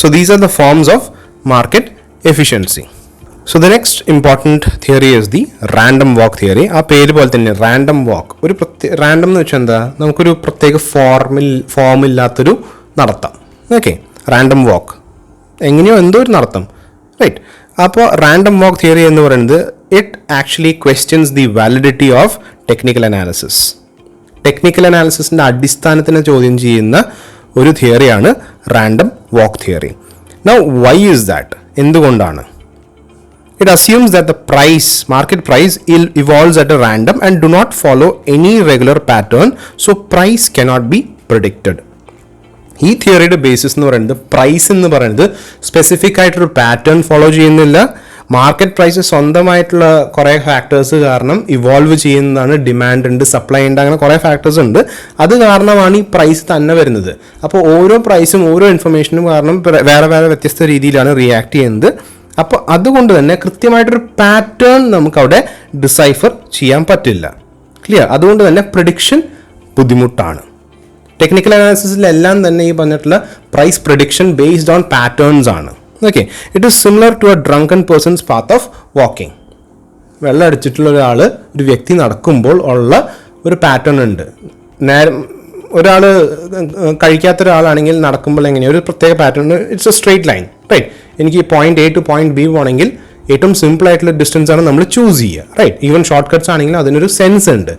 So these are the forms of market efficiency. So the next important theory is the random walk theory. ആ പേര് പോലെ തന്നെ റാൻഡം വാക്ക്. ഒരു റാൻഡം എന്ന് വെച്ചാൽ എന്താ, നമുക്കൊരു പ്രത്യേക ഫോമില്ലാത്തൊരു നടത്തം. ഓക്കെ, റാൻഡം വാക്ക് എങ്ങനെയോ എന്തോ ഒരു നടത്തം, റൈറ്റ്? അപ്പോൾ റാൻഡം വാക്ക് തിയറി എന്ന് പറയുന്നത് it actually questions the validity of technical analysis. Technical അനാലിസിസിൻ്റെ അടിസ്ഥാനത്തിനെ ചോദ്യം ചെയ്യുന്ന ഒരു തിയറിയാണ് random walk theory. Now why is that? എന്തുകൊണ്ടാണ്? It assumes that the market price evolves at a random and do not follow any regular pattern, so price cannot be predicted. ഈ തിയറിയുടെ basis എന്ന് പറയുന്നത് പ്രൈസ് എന്ന് പറയുന്നത് specific ആയിട്ടൊരു pattern follow ചെയ്യുന്നില്ല. Market price സ്വന്തമായിട്ടുള്ള കുറേ ഫാക്ടേഴ്സ് കാരണം ഇവോൾവ് ചെയ്യുന്നതാണ്. ഡിമാൻഡ് ഉണ്ട്, സപ്ലൈ ഉണ്ട്, അങ്ങനെ കുറേ ഫാക്ടേഴ്സ് ഉണ്ട്. അത് കാരണമാണ് ഈ പ്രൈസ് തന്നെ വരുന്നത്. അപ്പോൾ ഓരോ പ്രൈസും ഓരോ ഇൻഫർമേഷനും കാരണം വേറെ വേറെ വ്യത്യസ്ത രീതിയിലാണ് റിയാക്ട് ചെയ്യുന്നത്. അപ്പോൾ അതുകൊണ്ട് തന്നെ കൃത്യമായിട്ടൊരു പാറ്റേൺ നമുക്കവിടെ ഡിസൈഫർ ചെയ്യാൻ പറ്റില്ല. ക്ലിയർ? അതുകൊണ്ട് തന്നെ പ്രിഡിക്ഷൻ ബുദ്ധിമുട്ടാണ്. ടെക്നിക്കൽ അനാലിസിസിലെല്ലാം തന്നെ ഈ പറഞ്ഞിട്ടുള്ള price prediction based on patterns ആണ്. Okay, it is similar to a drunken person's path of walking. വെള്ളം അടിച്ചിട്ടുള്ള ഒരു വ്യക്തി നടക്കുമ്പോൾ ഉള്ള ഒരു പാറ്റേൺ ഉണ്ട്. ഒരാൾ കഴിക്കാത്ത ഒരാളാണെങ്കിൽ നടക്കുമ്പോൾ എങ്ങനെയാണ് ഒരു പ്രത്യേക pattern, it's a straight line, right? എനിക്ക് point A to point B പോകണമെങ്കിൽ ഏറ്റവും സിമ്പിൾ ആയിട്ടുള്ള ഡിസ്റ്റൻസ് ആണ് നമ്മൾ ചൂസ് ചെയ്യുക, റൈറ്റ്? ഈവൻ ഷോർട്ട് കട്ട്സ് ആണെങ്കിലും അതിനൊരു സെൻസ് ഉണ്ട്.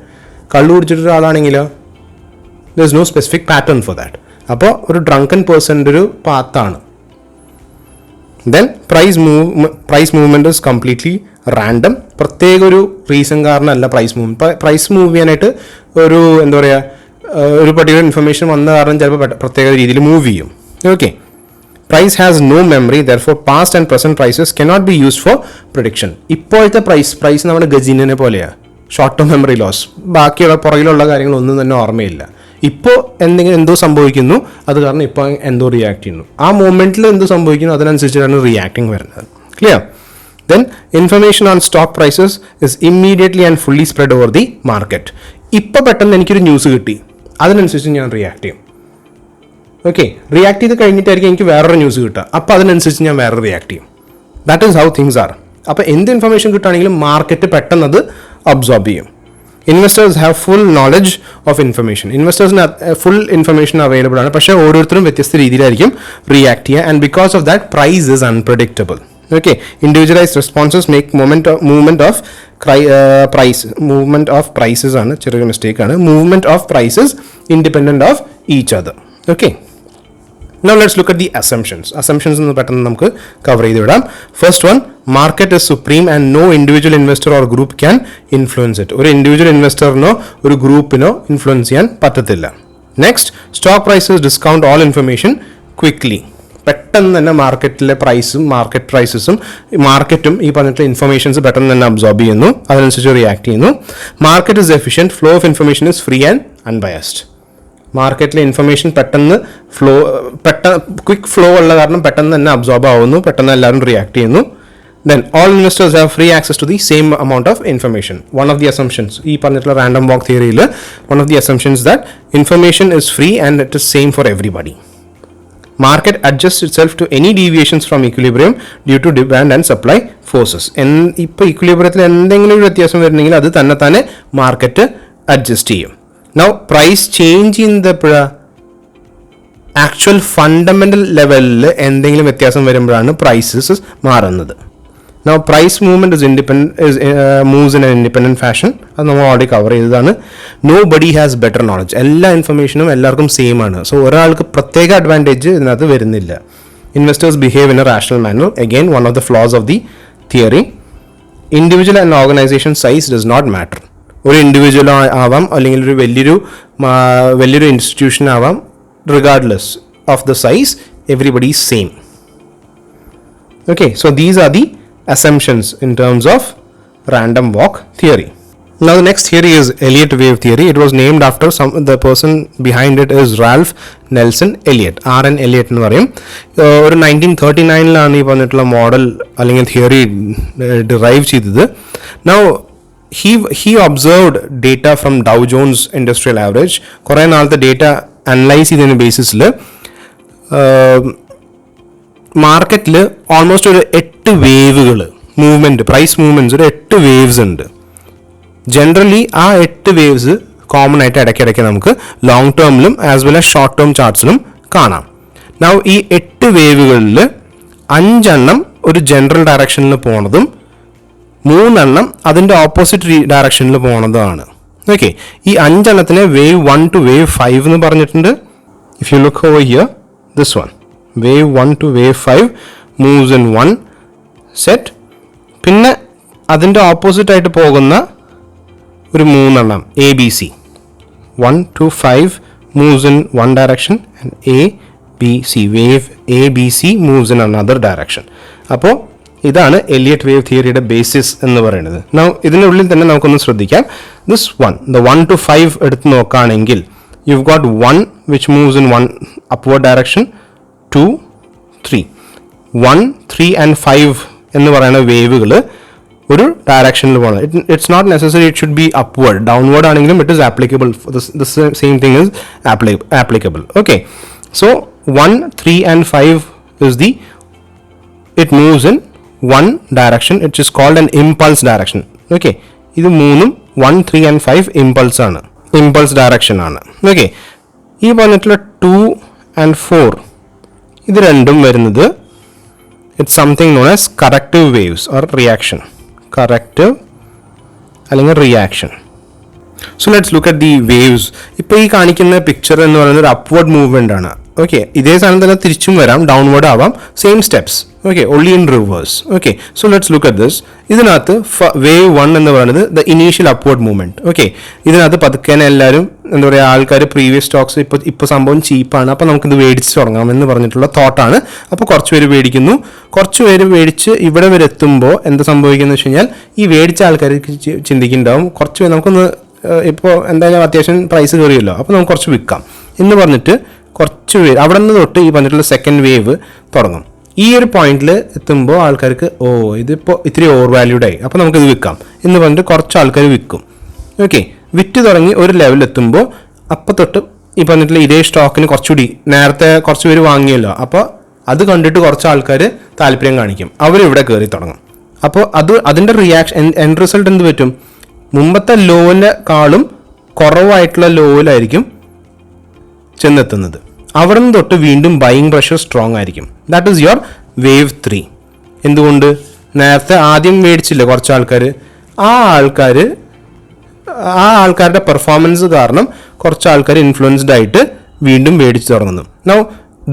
കള്ളു കുടിച്ചിട്ട് ഒരാളാണെങ്കിലോ there is no specific pattern for that. അപ്പോൾ ഒരു ഡ്രങ്കൻ പേഴ്സൻ്റെ ഒരു പാത്താണ്. Then price movement is completely random. പ്രത്യേക ഒരു റീസൺ കാരണമല്ല പ്രൈസ് മൂവ് ചെയ്യാനായിട്ട് ഒരു എന്താ പറയുക, ഒരു പർട്ടിക്കുലർ ഇൻഫർമേഷൻ വന്ന കാരണം ചിലപ്പോൾ പ്രത്യേക രീതിയിൽ മൂവ് ചെയ്യും. Okay, price has no memory, therefore past and present prices cannot be used for prediction. ഇപ്പോഴത്തെ പ്രൈസ് നമ്മുടെ ഗജീനെ പോലെയാണ്, ഷോർട്ട് ടേം മെമ്മറി ലോസ്. ബാക്കിയുള്ള പുറകിലുള്ള കാര്യങ്ങളൊന്നും തന്നെ ഓർമ്മയില്ല. ഇപ്പോൾ എന്തോ സംഭവിക്കുന്നു, അത് കാരണം ഇപ്പോൾ എന്തോ റിയാക്ട് ചെയ്യുന്നു. ആ മൊമെൻറ്റിൽ എന്ത് സംഭവിക്കുന്നു അതിനനുസരിച്ചാണ് റിയാക്ടിങ് വരുന്നത്. Clear? Then information on stock prices is immediately and fully spread over the market. ഇപ്പോൾ പെട്ടെന്ന് എനിക്കൊരു ന്യൂസ് കിട്ടി, അതിനനുസരിച്ച് ഞാൻ റിയാക്ട് ചെയ്യും. ഓക്കെ, റിയാക്ട് ചെയ്ത് കഴിഞ്ഞിട്ടായിരിക്കും എനിക്ക് വേറൊരു ന്യൂസ് കിട്ടുക, അപ്പോൾ അതിനനുസരിച്ച് ഞാൻ വേറെ റിയാക്ട് ചെയ്യും. That is how things are. അപ്പോൾ എന്ത് ഇൻഫർമേഷൻ കിട്ടുകയാണെങ്കിലും മാർക്കറ്റ് പെട്ടെന്ന് അത് അബ്സോർബ് ചെയ്യും. Investors have full knowledge of information. ഇൻവെസ്റ്റേഴ്സിന് ഫുൾ ഇൻഫർമേഷൻ അവൈലബിൾ ആണ്, പക്ഷേ ഓരോരുത്തരും വ്യത്യസ്ത രീതിയിലായിരിക്കും റിയാക്ട് ചെയ്യുക. And because of that price is unpredictable. Okay, individualized responses make movement of prices ആണ്, ചെറിയൊരു മിസ്റ്റേക്ക് ആണ്. Movement of prices independent of each other. Okay, now let's look at the assumptions എന്ന് പെട്ടെന്ന് നമുക്ക് കവർ ചെയ്ത് വിടാം. First one, market is supreme and no individual investor or group can influence it. ഒരു individual ഇൻവെസ്റ്ററിനോ ഒരു ഗ്രൂപ്പിനോ ഇൻഫ്ലുവൻസ് ചെയ്യാൻ പറ്റത്തില്ല. Next, stock prices discount all information quickly. പെട്ടെന്ന് തന്നെ മാർക്കറ്റിലെ മാർക്കറ്റും ഈ പറഞ്ഞിട്ടുള്ള ഇൻഫർമേഷൻസ് പെട്ടെന്ന് തന്നെ അബ്സോർബ് ചെയ്യുന്നു, അതിനനുസരിച്ച് റിയാക്ട് ചെയ്യുന്നു. Market is efficient, flow of information is free and unbiased. മാർക്കറ്റിലെ ഇൻഫർമേഷൻ ക്വിക്ക് ഫ്ലോ ഉള്ള കാരണം പെട്ടെന്ന് തന്നെ അബ്സോർബ് ആവുന്നു, പെട്ടെന്ന് എല്ലാവരും റിയാക്ട് ചെയ്യുന്നു. Then all investors have free access to the same amount of information. One of the assumptions ഈ പറഞ്ഞിട്ടുള്ള റാൻഡം വാക്ക് തിയറിയിൽ one of the assumptions that information is free and it is same for everybody. Market adjust itself to any deviations from equilibrium due to demand and supply forces. ഇപ്പോൾ ഇക്വിലിബ്രിയത്തിൽ എന്തെങ്കിലും ഒരു വ്യത്യാസം വരുന്നെങ്കിൽ അത് തന്നെ മാർക്കറ്റ് അഡ്ജസ്റ്റ് ചെയ്യും. Now price change ചെയ്യുന്നപ്പോഴാ ആക്ച്വൽ ഫണ്ടമെന്റൽ ലെവലിൽ എന്തെങ്കിലും വ്യത്യാസം വരുമ്പോഴാണ് പ്രൈസസ് മാറുന്നത്. Now price movement is moves in an independent fashion. അത് നമ്മൾ ഓൾറെഡി കവർ ചെയ്തതാണ്. Nobody has better knowledge. എല്ലാ ഇൻഫർമേഷനും എല്ലാവർക്കും സെയിം ആണ്. സോ ഒരാൾക്ക് പ്രത്യേക അഡ്വാൻറ്റേജ് ഇതിനകത്ത് വരുന്നില്ല. Investors behave in a rational manner. Again, one of the flaws of the theory. Individual and organization size does not matter. ഒരു ഇൻഡിവിജ്വൽ ആവാം അല്ലെങ്കിൽ ഒരു വലിയൊരു ഇൻസ്റ്റിറ്റ്യൂഷൻ ആവാം, regardless of the size everybody is same. Okay, so these are the assumptions in terms of random walk theory. Now the next theory is Elliott wave theory. It was named after the person behind it is Ralph Nelson Elliott, R.N. Elliott എന്ന് പറയും. ഒരു 1939 ഈ പറഞ്ഞിട്ടുള്ള model അല്ലെങ്കിൽ theory derive ചെയ്തത്. Now he observed data from Dow Jones Industrial Average. കുറേ നാളത്തെ data analyse ചെയ്തതിന് ബേസിസിൽ മാർക്കറ്റിൽ ഓൾമോസ്റ്റ് ഒരു 8 വേവുകൾ പ്രൈസ് മൂവ്മെൻറ്റ്സ് ഒരു 8 വേവ്സ് ഉണ്ട്. ജനറലി ആ 8 വേവ്സ് കോമൺ ആയിട്ട് ഇടയ്ക്കിടയ്ക്ക് നമുക്ക് ലോങ് ടേമിലും as well as short term ചാർട്ട്സിലും കാണാം. നൗ ഈ 8 വേവുകളിൽ 5 എണ്ണം ഒരു ജനറൽ ഡയറക്ഷനിൽ പോണതും 3 എണ്ണം അതിൻ്റെ ഓപ്പോസിറ്റ് ഡയറക്ഷനിൽ പോണതുമാണ്. ഓക്കെ, ഈ 5 എണ്ണത്തിനെ വേവ് 1 to വേവ് 5 എന്ന് പറഞ്ഞിട്ടുണ്ട്. If you look over here, this one wave 1 to wave 5 moves in one set. പിന്നെ അതിൻ്റെ ഓപ്പോസിറ്റായിട്ട് പോകുന്ന ഒരു 3 എണ്ണം A B C 1 to 5 moves in one direction and A, B, C wave A, B, C moves in another direction. അപ്പോൾ ഇതാണ് Eliot wave തിയറിയുടെ basis എന്ന് പറയുന്നത്. ഇതിനുള്ളിൽ തന്നെ നമുക്കൊന്ന് ശ്രദ്ധിക്കാം. ദിസ് 1 to 5 എടുത്ത് നോക്കുകയാണെങ്കിൽ you've got 1 which moves in one upward direction, 2, 3. 1, 3 and 5 എന്ന് പറയുന്ന വേവുകൾ ഒരു ഡയറക്ഷനിൽ പോകണം. It's not necessary it should be upward, downward ആണെങ്കിലും it is applicable. The same thing is applicable. Okay, so 1, 3 and 5 is the it moves in one direction. It is called an impulse direction. Okay, ഇത് മൂന്നും 1, 3 and 5 impulse ആണ്, impulse direction ആണ്. Okay, ഈ പറഞ്ഞിട്ടുള്ള 2 and 4 ഇത് രണ്ടും വരുന്നത് it's something known as corrective waves or reaction. Corrective അല്ലെങ്കിൽ reaction. So let's look at the waves. ഇപ്പോൾ ഈ കാണിക്കുന്ന പിക്ചർ എന്ന് പറയുന്നത് ഒരു അപ്വേർഡ് മൂവ്മെൻ്റ് ആണ്. ഓക്കെ, ഇതേ സാധനം തന്നെ തിരിച്ചും വരാം, ഡൗൺവേർഡ് ആവാം, same steps. Okay, only in reverse. Okay, so let's look at this. ഇതിനകത്ത് വേവ് 1 എന്ന് പറയുന്നത് the initial upward movement. Okay, ഇതിനകത്ത് പതുക്കേനെ എല്ലാവരും എന്താ പറയുക, ആൾക്കാർ പ്രീവിയസ് സ്റ്റോക്സ് ഇപ്പോൾ സംഭവം ചീപ്പാണ്, അപ്പോൾ നമുക്കിത് മേടിച്ച് തുടങ്ങാം എന്ന് പറഞ്ഞിട്ടുള്ള തോട്ടാണ്. അപ്പോൾ കുറച്ച് പേര് മേടിക്കുന്നു, കുറച്ച് പേര് മേടിച്ച് ഇവിടെ വരെ എത്തുമ്പോൾ എന്താ സംഭവിക്കുന്നത് വെച്ച് കഴിഞ്ഞാൽ ഈ മേടിച്ച ആൾക്കാർക്ക് ചിന്തിക്കുന്നുണ്ടാവും, കുറച്ച് പേര് നമുക്കൊന്ന് ഇപ്പോൾ എന്തായാലും അത്യാവശ്യം പ്രൈസ് കയറിയല്ലോ, അപ്പോൾ നമുക്ക് കുറച്ച് വിൽക്കാം എന്ന് പറഞ്ഞിട്ട് കുറച്ച് പേര് അവിടെ നിന്ന് തൊട്ട് ഈ പറഞ്ഞിട്ടുള്ള സെക്കൻഡ് വേവ് തുടങ്ങും. ഈ ഒരു പോയിന്റിൽ എത്തുമ്പോൾ ആൾക്കാർക്ക് ഇതിപ്പോൾ ഇത്തിരി ഓവർ വാല്യൂഡ് ആയി, അപ്പോൾ നമുക്കിത് വിൽക്കാം എന്ന് പറഞ്ഞിട്ട് കുറച്ച് ആൾക്കാർ വിൽക്കും. ഓക്കെ, വിറ്റ് തുടങ്ങി ഒരു ലെവൽ എത്തുമ്പോൾ അപ്പം തൊട്ട് ഈ പറഞ്ഞിട്ടുള്ള ഇതേ സ്റ്റോക്കിന് കുറച്ചുകൂടി നേരത്തെ കുറച്ച് പേര് വാങ്ങിയല്ലോ, അപ്പോൾ അത് കണ്ടിട്ട് കുറച്ച് ആൾക്കാർ താല്പര്യം കാണിക്കും, അവരിവിടെ കയറി തുടങ്ങും. അപ്പോൾ അതിൻ്റെ റിയാക്ഷൻ എൻഡ് റിസൾട്ട് എന്ത് പറ്റും? മുമ്പത്തെ ലോവിനെക്കാളും കുറവായിട്ടുള്ള ലോയിലായിരിക്കും ചെന്നെത്തുന്നത്. അവിടെ നിന്ന് തൊട്ട് വീണ്ടും ബൈയിങ് പ്രഷർ സ്ട്രോങ് ആയിരിക്കും. That is your wave 3. എന്തുകൊണ്ട്? നേരത്തെ ആദ്യം മേടിച്ചില്ലേ കുറച്ച് ആൾക്കാർ, ആ ആൾക്കാരുടെ പെർഫോമൻസ് കാരണം കുറച്ച് ആൾക്കാർ ഇൻഫ്ലുവൻസ്ഡ് ആയിട്ട് വീണ്ടും മേടിച്ച് തുടങ്ങുന്നു. Now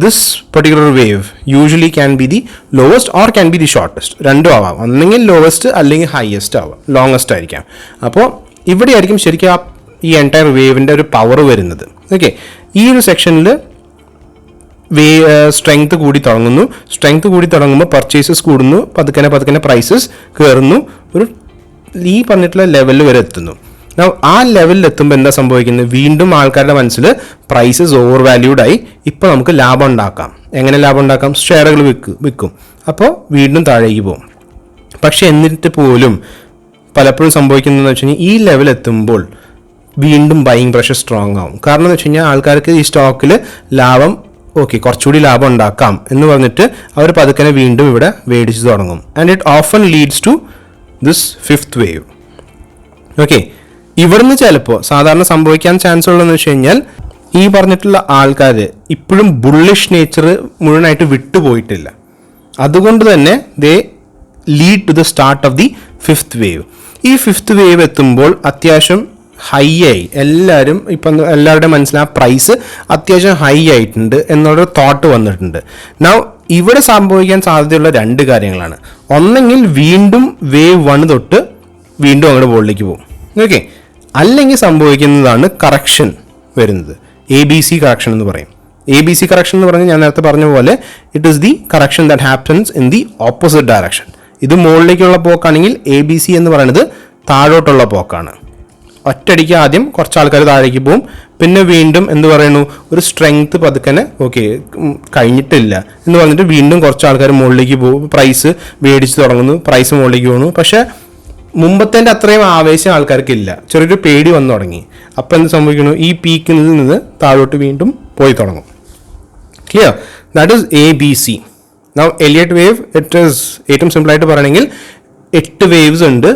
this particular wave usually can be the lowest or can be the shortest. രണ്ടും ആവാം, ഒന്നെങ്കിൽ ലോവസ്റ്റ് അല്ലെങ്കിൽ ഹയസ്റ്റ് ആവാം, ലോങ്ങസ്റ്റ് ആയിരിക്കാം. അപ്പോൾ ഇവിടെ ആയിരിക്കും ശരിക്കും ഈ എൻറ്റയർ വേവിൻ്റെ ഒരു പവർ വരുന്നത്. ഓക്കെ, ഈ ഒരു സെക്ഷനിൽ സ്ട്രെങ്ത് കൂടി തുടങ്ങുന്നു. സ്ട്രെങ്ത് കൂടി തുടങ്ങുമ്പോൾ പർച്ചേസസ് കൂടുന്നു, പതുക്കനെ പ്രൈസസ് കയറുന്നു, ഒരു ഈ പറഞ്ഞിട്ടുള്ള ലെവലിൽ വരെ എത്തുന്നു. ആ ലെവലിൽ എത്തുമ്പോൾ എന്താ സംഭവിക്കുന്നത്? വീണ്ടും ആൾക്കാരുടെ മനസ്സിൽ പ്രൈസസ് ഓവർ വാല്യൂഡായി, ഇപ്പോൾ നമുക്ക് ലാഭം ഉണ്ടാക്കാം. എങ്ങനെ ലാഭം ഉണ്ടാക്കാം? ഷെയറുകൾ വിൽക്കും, അപ്പോൾ വീണ്ടും താഴേക്ക് പോകും. പക്ഷെ എന്നിട്ട് പോലും പലപ്പോഴും സംഭവിക്കുന്നതെന്ന് വെച്ച് കഴിഞ്ഞാൽ ഈ ലെവൽ എത്തുമ്പോൾ വീണ്ടും ബൈയിങ് പ്രഷർ സ്ട്രോങ് ആവും. കാരണം എന്ന് വെച്ച് കഴിഞ്ഞാൽ ആൾക്കാർക്ക് ഈ സ്റ്റോക്കിൽ ലാഭം കുറച്ചുകൂടി ലാഭം ഉണ്ടാക്കാം എന്ന് പറഞ്ഞിട്ട് അവർ പതുക്കനെ വീണ്ടും ഇവിടെ മേടിച്ച് തുടങ്ങും. And it often leads to this 5th wave. Okay, ഇവിടുന്ന് ചിലപ്പോൾ സാധാരണ സംഭവിക്കാൻ ചാൻസ് ഉള്ളതെന്ന് വെച്ച് കഴിഞ്ഞാൽ ഈ പറഞ്ഞിട്ടുള്ള ആൾക്കാർ ഇപ്പോഴും ബുള്ളിഷ് നേച്ചർ മുഴുവനായിട്ട് വിട്ടുപോയിട്ടില്ല. അതുകൊണ്ട് തന്നെ they lead to the start of the 5th wave. ഈ 5th വേവ് എത്തുമ്പോൾ അത്യാവശ്യം ഹൈ ആയി, എല്ലാവരുടെയും മനസ്സിൽ ആ പ്രൈസ് അത്യാവശ്യം ഹൈ ആയിട്ടുണ്ട് എന്നുള്ളൊരു തോട്ട് വന്നിട്ടുണ്ട്. നൗ ഇവിടെ സംഭവിക്കാൻ സാധ്യതയുള്ള 2 കാര്യങ്ങളാണ്. ഒന്നെങ്കിൽ വീണ്ടും വേവ് 1 തൊട്ട് വീണ്ടും അങ്ങോട്ട് മുകളിലേക്ക് പോകും. ഓക്കെ, അല്ലെങ്കിൽ സംഭവിക്കുന്നതാണ് കറക്ഷൻ വരുന്നത്. ABC കറക്ഷൻ എന്ന് പറയും. ABC കറക്ഷൻ എന്ന് പറഞ്ഞാൽ ഞാൻ നേരത്തെ പറഞ്ഞ പോലെ it is the correction that happens in the opposite direction. ഇത് മുകളിലേക്കുള്ള പോക്കാണെങ്കിൽ ABC എന്ന് പറയുന്നത് താഴോട്ടുള്ള പോക്കാണ്. ഒറ്റയടിക്ക് ആദ്യം കുറച്ച് ആൾക്കാർ താഴേക്ക് പോകും, പിന്നെ വീണ്ടും എന്ത് പറയുന്നു, ഒരു സ്ട്രെങ്ത് പതുക്കനെ കഴിഞ്ഞിട്ടില്ല എന്ന് പറഞ്ഞിട്ട് വീണ്ടും കുറച്ച് ആൾക്കാർ മുകളിലേക്ക് പോകും, പ്രൈസ് മേടിച്ച് തുടങ്ങുന്നു, പ്രൈസ് മുകളിലേക്ക് പോകുന്നു. പക്ഷേ മുമ്പത്തെ അത്രയും ആവേശം ആൾക്കാർക്കില്ല, ചെറിയൊരു പേടി വന്നു തുടങ്ങി. അപ്പോൾ എന്ത് സംഭവിക്കുന്നു? ഈ പീക്കിൽ നിന്ന് താഴോട്ട് വീണ്ടും പോയി തുടങ്ങും. Clear? That is ABC. Now Elliott wave it is ഏറ്റവും സിമ്പിളായിട്ട് പറയണമെങ്കിൽ 8 വേവ്സ് ഉണ്ട്.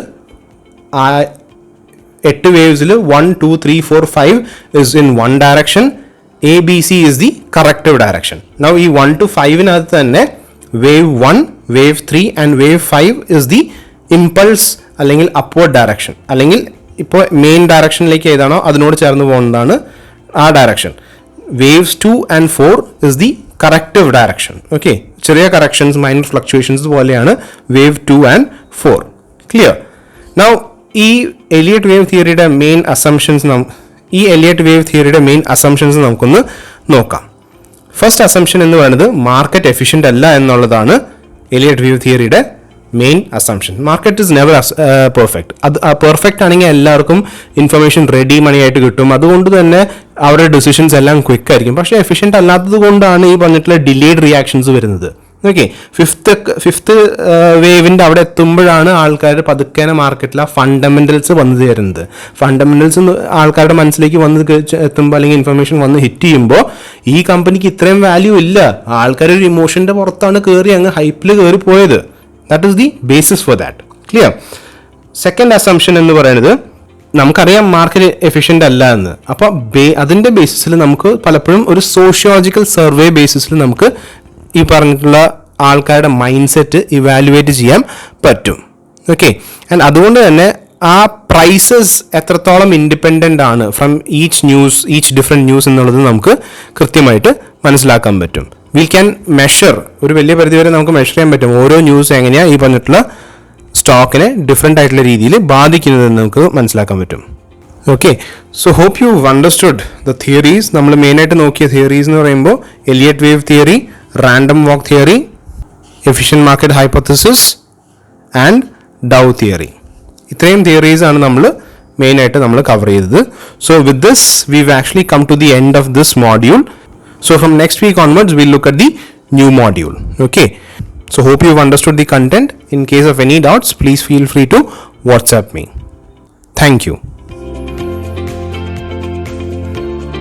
8 വേവ്സിൽ 1, 2, 3, 4, 5 is in one direction. ABC is the corrective direction. Now ഈ 1 to 5-നകത്ത് തന്നെ wave 1, wave 3 and wave 5 is the impulse അല്ലെങ്കിൽ upward direction. അല്ലെങ്കിൽ ഇപ്പോൾ മെയിൻ ഡയറക്ഷനിലേക്ക് ഏതാണോ അതിനോട് ചേർന്ന് പോകുന്നതാണ് ആ direction. Waves 2 and 4 is the corrective direction. Okay, ചെറിയ കറക്ഷൻസ്, മൈനർ ഫ്ലക്ച്വേഷൻസ് പോലെയാണ് വേവ് 2 and 4. Clear? Now, ഈ എലിയട്ട് വേവ് തിയറിയുടെ മെയിൻ അസംഷൻസ് നമുക്കൊന്ന് നോക്കാം. ഫസ്റ്റ് അസംഷൻ എന്ന് പറയുന്നത് മാർക്കറ്റ് എഫിഷ്യൻ്റ് അല്ല എന്നുള്ളതാണ് എലിയട്ട് വേവ് തിയറിയുടെ main assumption. Market is never perfect. അത് പെർഫെക്റ്റ് ആണെങ്കിൽ എല്ലാവർക്കും ഇൻഫർമേഷൻ റെഡി മണിയായിട്ട് കിട്ടും, അതുകൊണ്ട് തന്നെ അവരുടെ ഡിസിഷൻസ് എല്ലാം ക്വിക്ക് ആയിരിക്കും. പക്ഷേ എഫിഷ്യൻ്റ് അല്ലാത്തത് കൊണ്ടാണ് ഈ പറഞ്ഞിട്ടുള്ള ഡിലേഡ് റിയാക്ഷൻസ് വരുന്നത്. ഓക്കെ, ഫിഫ്ത്ത് വേവിൻ്റെ അവിടെ എത്തുമ്പോഴാണ് ആൾക്കാർ പതുക്കേനെ മാർക്കറ്റിൽ ആ ഫണ്ടമെൻ്റൽസ് വന്നു തരുന്നത്. ഫണ്ടമെൻ്റൽസ് ആൾക്കാരുടെ മനസ്സിലേക്ക് വന്ന് എത്തുമ്പോൾ അല്ലെങ്കിൽ ഇൻഫർമേഷൻ വന്ന് ഹിറ്റ് ചെയ്യുമ്പോൾ ഈ കമ്പനിക്ക് ഇത്രയും വാല്യൂ ഇല്ല, ആൾക്കാർ ഒരു ഇമോഷൻ്റെ പുറത്താണ് കയറി അങ്ങ് ഹൈപ്പിൽ കയറി പോയത്. That is the basis for that. Clear? Second assumption എന്ന് പറയുന്നത് നമുക്കറിയാം മാർക്കറ്റ് എഫിഷ്യൻ്റ് അല്ല എന്ന്. അപ്പോൾ അതിൻ്റെ ബേസിസിൽ നമുക്ക് പലപ്പോഴും ഒരു സോഷ്യോളജിക്കൽ സർവേ ബേസിസിൽ നമുക്ക് ഈ പറഞ്ഞിട്ടുള്ള ആൾക്കാരുടെ മൈൻഡ് സെറ്റ് ഇവാലുവേറ്റ് ചെയ്യാൻ പറ്റും. ഓക്കെ, ആൻഡ് അതുകൊണ്ട് തന്നെ ആ പ്രൈസസ് എത്രത്തോളം ഇൻഡിപെൻഡൻ്റ് ആണ് ഫ്രം ഈച്ച് ഡിഫറെൻറ്റ് ന്യൂസ് എന്നുള്ളത് നമുക്ക് കൃത്യമായിട്ട് മനസ്സിലാക്കാൻ പറ്റും. വി ക്യാൻ മെഷർ, ഒരു വലിയ പരിധിവരെ നമുക്ക് മെഷർ ചെയ്യാൻ പറ്റും ഓരോ ന്യൂസ് എങ്ങനെയാണ് ഈ പറഞ്ഞിട്ടുള്ള സ്റ്റോക്കിനെ ഡിഫറെൻ്റ് ആയിട്ടുള്ള രീതിയിൽ ബാധിക്കുന്നതെന്ന് നമുക്ക് മനസ്സിലാക്കാൻ പറ്റും. Okay, so hope you understood the theories. നമ്മൾ മെയിനായിട്ട് നോക്കിയ തിയറീസ് എന്ന് പറയുമ്പോൾ Elliott wave theory, random walk theory, efficient market hypothesis and Dow theory. ഇത്രയും തിയറീസ് ആണ് നമ്മൾ മെയിനായിട്ട് നമ്മൾ കവർ ചെയ്തത്. So with this we've actually come to the end of this module. So from next week onwards we'll look at the new module. Okay, so hope you've understood the content. In case of any doubts, please feel free to WhatsApp me. Thank you.